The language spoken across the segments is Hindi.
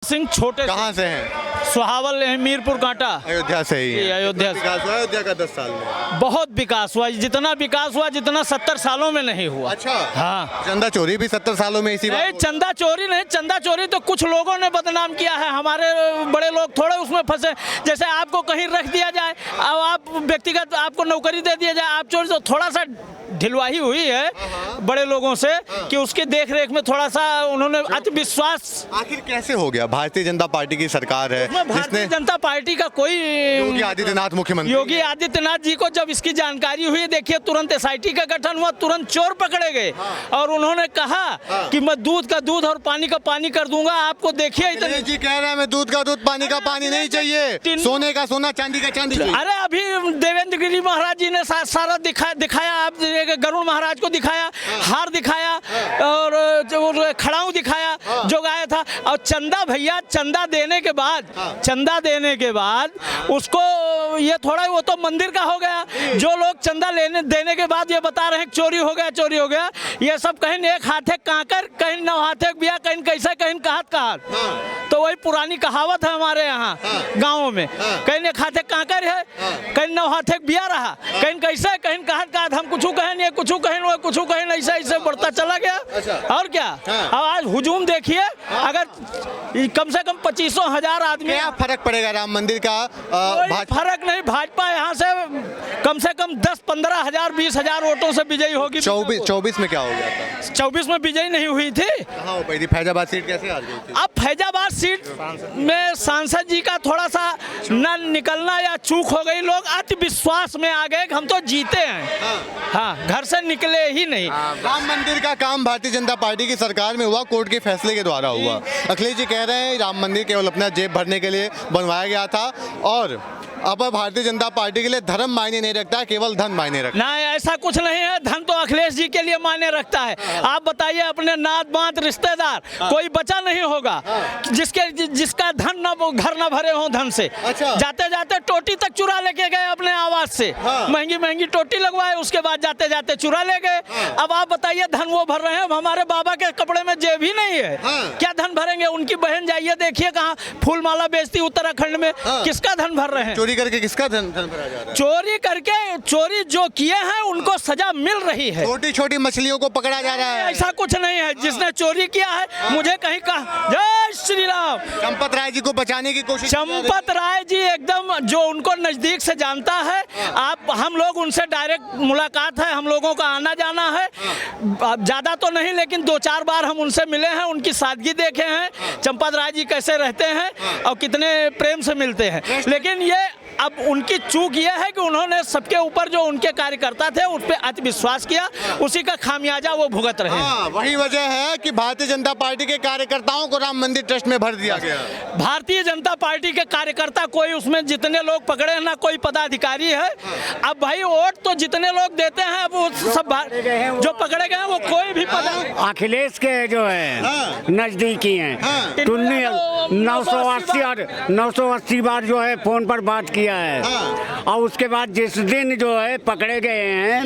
सिंह छोटे कहाँ से हैं? सुहावल मीरपुर कांटा। अयोध्या से ही हैं। अयोध्या से। विकास हुआ अयोध्या का 10 साल में? बहुत विकास हुआ, जितना विकास हुआ जितना 70 सालों में नहीं हुआ। अच्छा। हाँ, चंदा चोरी भी 70 सालों में इसी नहीं चंदा चोरी नहीं, चंदा चोरी तो कुछ लोगों ने बदनाम किया है, हमारे बड़े लोग थोड़े उसमें फंसे। जैसे आपको कहीं रख दिया जाए, अब आप व्यक्तिगत आपको नौकरी दे दिया जाए, आप चोरी, तो थोड़ा सा ढिलवाही हुई है बड़े लोगों से कि उसके देख रेख में थोड़ा सा उन्होंने अति विश्वास। आखिर कैसे हो गया? भारतीय जनता पार्टी की सरकार है भारतीय जनता पार्टी का कोई योगी आदित्यनाथ मुख्यमंत्री, योगी आदित्यनाथ जी को जब इसकी जानकारी हुई, देखिए तुरंत एसआईटी का गठन हुआ, तुरंत चोर पकड़े गए और उन्होंने कहा कि मैं दूध का दूध और पानी का पानी कर दूंगा आपको। देखिए इतने जी कह रहे हैं मैं दूध का दूध पानी का पानी नहीं चाहिए, सोने का सोना चांदी का चांदी चाहिए। अरे अभी देवेंद्र गिरी महाराज जी ने सारा दिखाया, आप गरुड़ महाराज को दिखाया, हार दिखाया और जो खड़ाऊ दिखाया जो गाया था। और चंदा भैया चंदा देने के बाद उसको ये थोड़ा, वो तो मंदिर का हो गया। जो लोग चंदा देने के बाद ये बता रहे हैं चोरी हो गया, ये सब कहीं एक हाथे कांकर, कहीं नौ हाथे बिया, कहीं कैसे, कहीं कहात। तो वही पुरानी कहावत है हमारे यहाँ गाँव में, कहीं एक हाथे कांकर है, कहीं नौ हाथे बिया रहा, कहीं कैसे, कहीं कहात। हम कुछ कहें, कुछ कहें, ऐसे बढ़ता चला गया। और क्या अब आज हुजूम देखिए, अगर कम से कम 25,000 आदमी। क्या फर्क पड़ेगा राम मंदिर का? फर्क नहीं, भाजपा यहाँ से कम 10-15 हजार 20,000 वोटों से विजयी होगी। 24 में क्या हो गया था? 24 में विजयी नहीं हुई थी। कहाँ हो पाई थी? फैजाबाद सीट कैसे हार गई थी? अब फैजाबाद सीट में सांसद जी का थोड़ा सा न निकलना या चूक हो गई, लोग अति विश्वास में आ गए, हम तो जीते हैं। हाँ, घर से निकले ही नहीं। राम मंदिर का काम भारतीय जनता पार्टी की सरकार में हुआ, कोर्ट के फैसले के द्वारा हुआ। अखिलेश जी कह रहे हैं राम मंदिर केवल अपना जेब भरने के लिए बनवाया गया था और अब भारतीय जनता पार्टी के लिए धर्म मायने नहीं रखता है, केवल धन मायने रखता है। नहीं, ऐसा कुछ नहीं है, धन तो अखिलेश जी के लिए मायने रखता है। आप बताइए, अपने नात बात रिश्तेदार कोई बचा नहीं होगा जिसका धन न घर न भरे हो धन से। अच्छा। जाते जाते टोटी तक चुरा लेके गए अपने आवाज से, महंगी टोटी लगवाए, उसके बाद जाते जाते चुरा ले गए। अब आप बताइए, धन वो भर रहे हैं, हमारे बाबा के कपड़े में जेब ही नहीं है, क्या धन भरेंगे? उनकी बहन जाइए देखिए कहाँ फूल माला बेचती उत्तराखंड में, किसका धन भर रहे हैं? चोरी करके किसका धन भरा जा रहा है? चोरी करके, चोरी जो किए हैं उनको सजा मिल रही है। छोटी छोटी मछलियों को पकड़ा जा रहा है। ऐसा कुछ नहीं है, जिसने चोरी किया है मुझे कहीं कहा। जय श्री राम। चंपत राय जी को बचाने की कोशिश। चंपत राय जी एकदम, जो उनको नजदीक से जानता है, हम लोग उनसे डायरेक्ट मुलाकात है, हम लोगों का आना जाना है, ज्यादा तो नहीं लेकिन 2-4 बार हम उनसे मिले हैं, उनकी सादगी देखे हैं, चंपत राय जी कैसे रहते हैं और कितने प्रेम से मिलते हैं। लेकिन ये अब उनकी चूक ये है कि उन्होंने सबके ऊपर जो उनके कार्यकर्ता थे उस पर अति विश्वास किया, उसी का खामियाजा वो भुगत रहे हैं। वही वजह है कि भारतीय जनता पार्टी के कार्यकर्ताओं को राम मंदिर ट्रस्ट में भर दिया गया। भारतीय जनता पार्टी के कार्यकर्ता कोई उसमें जितने लोग पकड़े हैं ना कोई पदाधिकारी है। अब भाई वोट तो जितने लोग देते हैं, अब वो सब जो पकड़े गए हैं वो कोई भी अखिलेश के जो है नजदीकी हैं, 980 बार जो है फोन पर बात किया है। और उसके बाद जिस दिन जो है पकड़े गए हैं,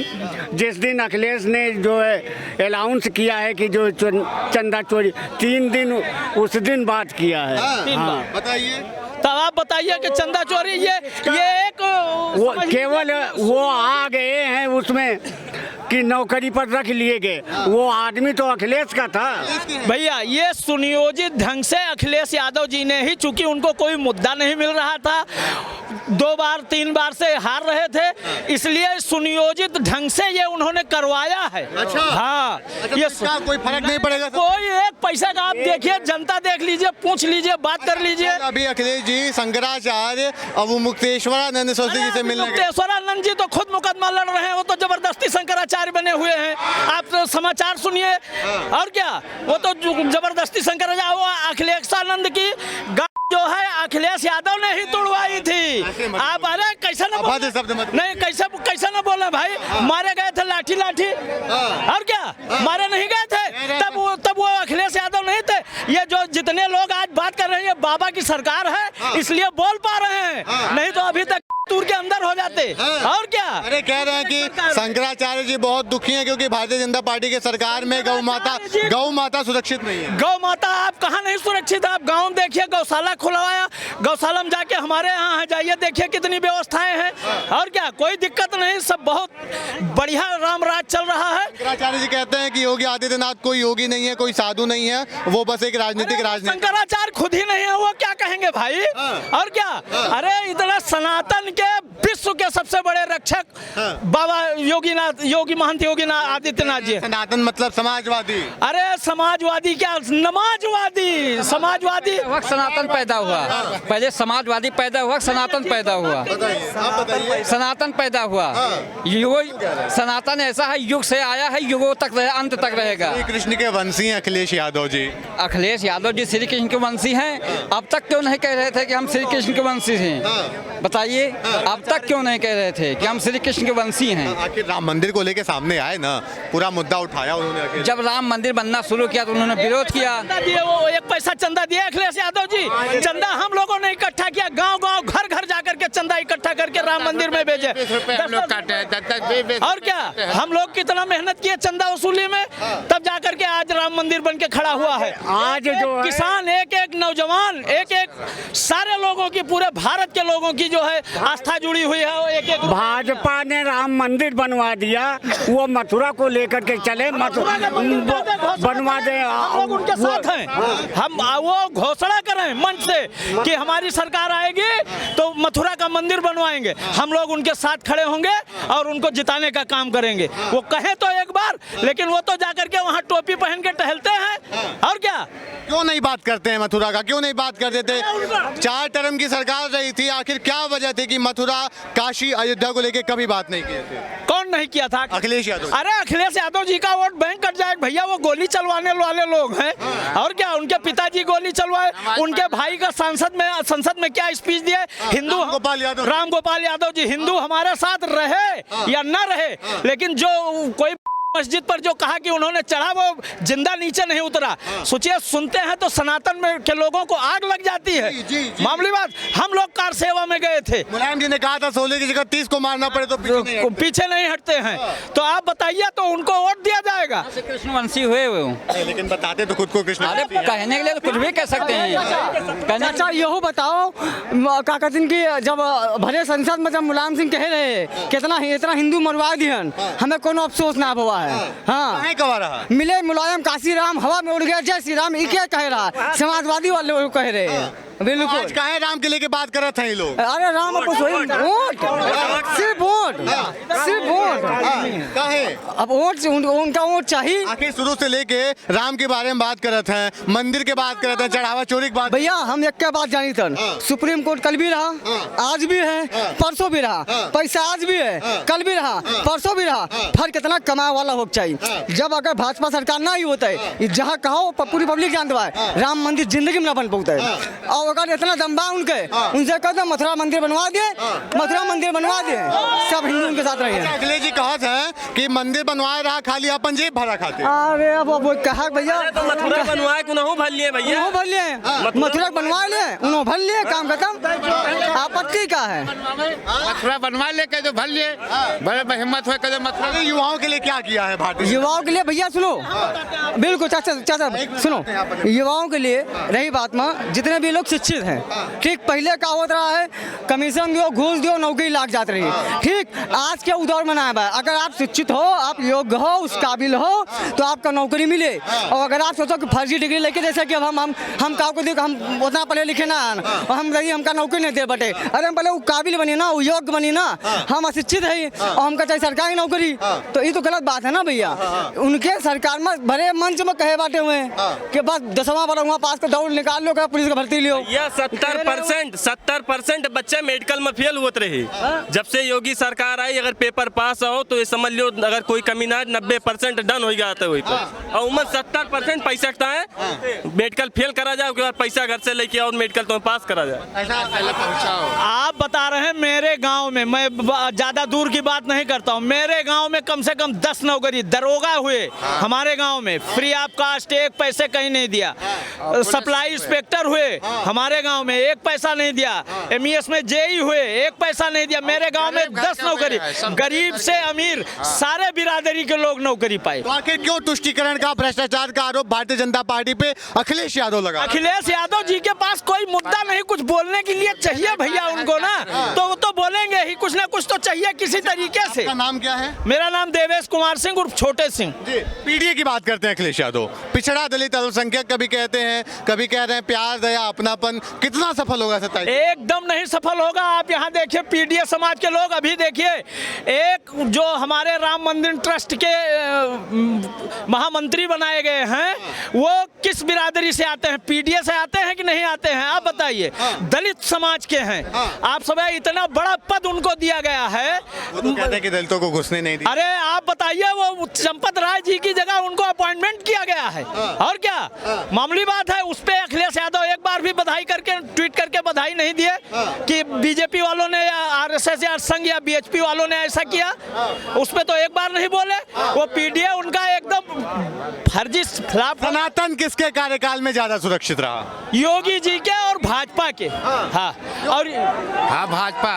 जिस दिन अखिलेश ने जो है अनाउंस किया है कि जो चंदा चोरी, 3 दिन उस दिन बात किया है। बताइए, तब आप बताइए कि चंदा चोरी ये एक वो केवल वो आ गए हैं उसमें कि नौकरी पर रख लिए गए, वो आदमी तो अखिलेश का था। भैया ये सुनियोजित ढंग से अखिलेश यादव जी ने ही, चूंकि उनको कोई मुद्दा नहीं मिल रहा था, 2 बार 3 बार से हार रहे थे, इसलिए सुनियोजित ढंग से ये उन्होंने करवाया है। अच्छा। हाँ, ये कोई फर्क नहीं पड़ेगा, कोई एक पैसा का आप देखिए, जनता देख लीजिए, पूछ लीजिए, बात कर लीजिए। अभी अखिलेश जी शंकराचार्य अवमुक्तेश्वरानंद सरस्वती जी से मिलने गए। मुक्तेश्वरानंद जी तो खुद मुकदमा लड़ रहे हैं, वो तो जबरदस्ती शंकराचार्य बने हुए हैं। आप तो समाचार सुनिए। और क्या, वो तो जबरदस्ती शंकराचार्य, वो अखिलेशानंद की जो है अखिलेश यादव ने ही तोड़वाई थी। आप अरे कैसे न नहीं, कैसे न बोले भाई, मारे गए थे लाठी। और क्या, मारे नहीं गए थे, तब वो अखिलेश यादव नहीं थे। ये जो जितने लोग आज बात कर रहे हैं, ये बाबा की सरकार है, इसलिए बोल पा रहे हैं, नहीं तो अभी तक तूर के अंदर हो जाते। और क्या, अरे कह रहे हैं कि शंकराचार्य जी बहुत दुखी हैं क्योंकि भारतीय जनता पार्टी की सरकार में गौ माता सुरक्षित नहीं है। गौ माता आप कहाँ नहीं सुरक्षित है? आप गाँव में देखिए, गौशाला खुलवाया, गौशाला में जाके हमारे यहाँ है, जाइए देखिए कितनी व्यवस्थाएं हैं। और क्या, कोई दिक्कत नहीं, सब बहुत बढ़िया राम राज चल रहा है। शंकराचार्य जी कहते हैं कि योगी आदित्यनाथ कोई योगी नहीं है, कोई साधु नहीं है, वो बस एक राजनीतिक शंकराचार्य खुद ही नहीं है, वो क्या कहेंगे भाई? और क्या, अरे इतना सनातन के विश्व के सबसे बड़े रक्षक बाबा योगी महंत योगीनाथ आदित्यनाथ जी। सनातन मतलब समाजवादी। अरे समाजवादी क्या, नमाजवादी, समाजवादी। वक्त सनातन पैदा हुआ, पहले समाजवादी पैदा हुआ, सनातन पैदा हुआ, सनातन पैदा हुआ। युग सनातन ऐसा है, युग से आया है, युगों तक रहे, अंत तक रहेगा। श्री कृष्ण के वंशी हैं अखिलेश यादव जी। अखिलेश यादव जी श्री कृष्ण के वंशी हैं। अब तक क्यों नहीं कह रहे थे कि हम श्री कृष्ण के वंशी हैं? बताइए, अब तक क्यों नहीं कह रहे थे कि हम श्री कृष्ण के वंशी हैं? आखिर राम मंदिर को लेके सामने आए ना, पूरा मुद्दा उठाया उन्होंने। जब राम मंदिर बनना शुरू किया तो उन्होंने विरोध किया। वो 1 पैसा चंदा दिया अखिलेश यादव जी। चंदा हम लोगों ने इकट्ठा किया, गांव-गांव, घर-घर जाकर के चंदा इकट्ठा करके राम मंदिर में भेजे। और क्या, हम लोग कितना मेहनत किए चंदा वसूली में, तब जाकर के आज राम मंदिर बन के खड़ा हुआ है। आज जो है किसान, एक नौजवान, एक सारे लोगों की, पूरे भारत के लोगों की जो है आस्था जुड़ी हुई है। एक भाजपा ने राम मंदिर बनवा दिया, वो मथुरा को लेकर के चले, बनवा दे, लोग उनके साथ हैं। हम वो घोषणा करें मंच से कि हमारी सरकार आएगी तो मथुरा का मंदिर बनवाएंगे, हम लोग उनके साथ खड़े होंगे और उनको जिताने का काम करेंगे। वो कहें तो एक बार, लेकिन वो तो जाकर के वहाँ टोपी पहन के टहलते हैं। और क्या, क्यों नहीं बात करते हैं मथुरा का? क्यों नहीं बात करते थे? 4 टर्म की सरकार रही थी, आखिर क्या वजह थी कि मथुरा, काशी, अयोध्या को लेके कभी बात नहीं किए थे? कौन नहीं किया था? अखिलेश यादव। अरे अखिलेश यादव जी का वोट बैंक कट जाए भैया, वो गोली चलवाने वाले लोग हैं। और क्या, उनके पिताजी गोली चलवाए, उनके भाई का संसद में क्या स्पीच दिए? हिंदू राम गोपाल यादव जी, हिंदू हमारे साथ रहे या न रहे, लेकिन जो कोई मस्जिद पर जो कहा कि उन्होंने चढ़ा, वो जिंदा नीचे नहीं उतरा। सोचिए, सुनते हैं तो सनातन में के लोगों को आग लग जाती है। मामूली बात, हम लोग कार सेवा में गए थे, मुलायम जी ने कहा था 16 की जगह 30 को मारना पड़े तो पीछे नहीं हटते हैं। तो आप बताइए, तो उनको वोट दिया जाएगा? कृष्ण वंशी हुए वो, लेकिन बताते तो खुद को कृष्ण। अरे कहने के लिए तो कुछ भी कह सकते हैं। अच्छा यहो बताओ, काका सिंह की जब भले संसद में जब मुलायम सिंह कह रहे कितना इतना हिंदू मरवा दिहन, हमें कोनो अफसोस ना हुआ है। हाँ, कहा रहा मिले मुलायम, काशी राम हवा में उड़ गया, जय श्री राम, ये क्या कह रहा? समाजवादी वाले लोग कह रहे हैं। बिल्कुल, आज काहे राम के लेके बात कर रहे थे ये लोग? अरे राम को वोट, सिर्फ वोट, सिर्फ वोट। काहे? अब वोट उनका वोट चाहिए। आखिर शुरू से लेके राम के बारे में बात कर रहे थे, मंदिर के बात कर रहे थे, चढ़ावा चोरी की बात। भैया हम एक बात जानी था, सुप्रीम कोर्ट कल भी रहा, आज भी है, परसों भी रहा, पैसा आज भी है, कल भी रहा, परसों भी रहा। फर्क कितना कमाए वाला हो चाहिए। जब अगर भाजपा सरकार ना ही होता है, जहाँ कहो पूरी पब्लिक जानता है, राम मंदिर जिंदगी में ना बन पाता है। और अगर इतना दम्बा उनके, उनसे कहते मथुरा मंदिर बनवा दे, मथुरा मंदिर बनवा दे, सब हिंदू उनके साथ रहे। अखिलेश जी कहा था कि मंदिर बनवाए रहा, खाली अपन जेब भरा खाते। अरे अब वो कहा भैया, तो मथुरा बनवाए को नहु भर लिए भैया, भर लिए, मथुरा बनवा लिए, उन्होंने भर लिए, काम खत्म। आपत्ति क्या है? मथुरा बनवा लेके जो भर लिए, बड़े हिम्मत हो कदम मथुरा। युवाओं के लिए क्या किया है भारतीय? युवाओं के लिए भैया सुनो, बिल्कुल चाचा सुनो, युवाओं के लिए रही बात में, जितने भी लोग शिक्षित हैं, ठीक, पहले का होता रहा है कमीशन दो, घूस दो, नौकरी लाग जाती रही। ठीक, आज के उदौर में ना है। अगर आप शिक्षित हो, आप योग्य हो, उस काबिल हो, तो आपका नौकरी मिले। और अगर आप सोचो कि फर्जी डिग्री लेके, जैसे कि हम काउ को देखो, हम उतना पढ़े लिखे ना और हम रही, हमका नौकरी नहीं दे बटे। अरे हम पहले वो काबिल बनी ना, वो योग्य बनी ना, हम अशिक्षित है और हमका चाहिए सरकारी नौकरी, तो ये तो गलत बात है ना भैया। उनके सरकार में भरे मंच में कहे बाटे हुए कि बस 10वां बार वहाँ पास कर दौड़ निकाल लो, पुलिस का भर्ती लियो। 70% बच्चे मेडिकल में फेल होते रहे। जब से योगी सरकार आई, अगर पेपर पास हो तो ये समझ लो, अगर कोई कमी ना 90% डन हो जाता है। और उम्र 70% पैसा का है, मेडिकल फेल करा जाए, उसके बाद पैसा घर से लेके आओ, मेडिकल तुम्हें पास करा जाए। आप बता रहे हैं मेरे गांव में, मैं ज्यादा दूर की बात नहीं करता हूं, मेरे गांव में कम से कम 10 नौकरी दरोगा हुए हमारे गांव में, फ्री ऑफ कास्ट, एक पैसे कहीं नहीं दिया। सप्लाई इंस्पेक्टर हुए हमारे गांव में, एक पैसा नहीं दिया। MES में JE हुए, एक पैसा नहीं दिया। मेरे गांव में 10 नौकरी, गरीब से अमीर सारे बिरादरी के लोग नौकरी पाए। तो आखिर क्यों तुष्टीकरण का, भ्रष्टाचार का आरोप भारतीय जनता पार्टी पे अखिलेश यादव लगा? अखिलेश यादव जी के पास कोई मुद्दा नहीं, कुछ बोलने के लिए चाहिए भैया उनको ना, तो वो तो बोलेंगे ही, कुछ ना कुछ तो चाहिए किसी तरीके से। आपका नाम क्या है? मेरा नाम देवेश कुमार सिंह उर्फ छोटे सिंह। पीडीए की बात करते हैं अखिलेश यादव, पिछड़ा दलित अल्पसंख्यक कभी कहते हैं, कभी कह रहे हैं प्यार दया अपनापन, कितना सफल होगा 27? एकदम नहीं सफल होगा। आप यहाँ देखिए पीडीए समाज के लोग, अभी देखिए एक जो हमारे राम मंदिर ट्रस्ट के महामंत्री बनाए गए हैं, वो किस बिरादरी से आते हैं? पीडीए से आते हैं कि नहीं आते हैं? आप बताइए। दलित समाज के हैं। आप सब इतना बड़ा पद उनको दिया गया है। वो तो कहते हैं कि दलितों को घुसने नहीं दिया। अरे आप बताइए, वो चंपत राय जी की जगह उनको अपॉइंटमेंट किया गया है, और क्या मामूली बात है? उस पे अखिलेश यादव एक बार भी बधाई करके, ट्वीट करके बधाई नहीं दिए कि बीजेपी वालों ने या आरएसएस या संघ या बीएचपी वालों ने ऐसा किया, उस पे तो एक बार नहीं बोले। वो पीडीए उनका एकदम फर्जी खिलाफ। सनातन किसके कार्यकाल में ज्यादा सुरक्षित रहा? योगी जी के और भाजपा के। हाँ, और हाँ भाजपा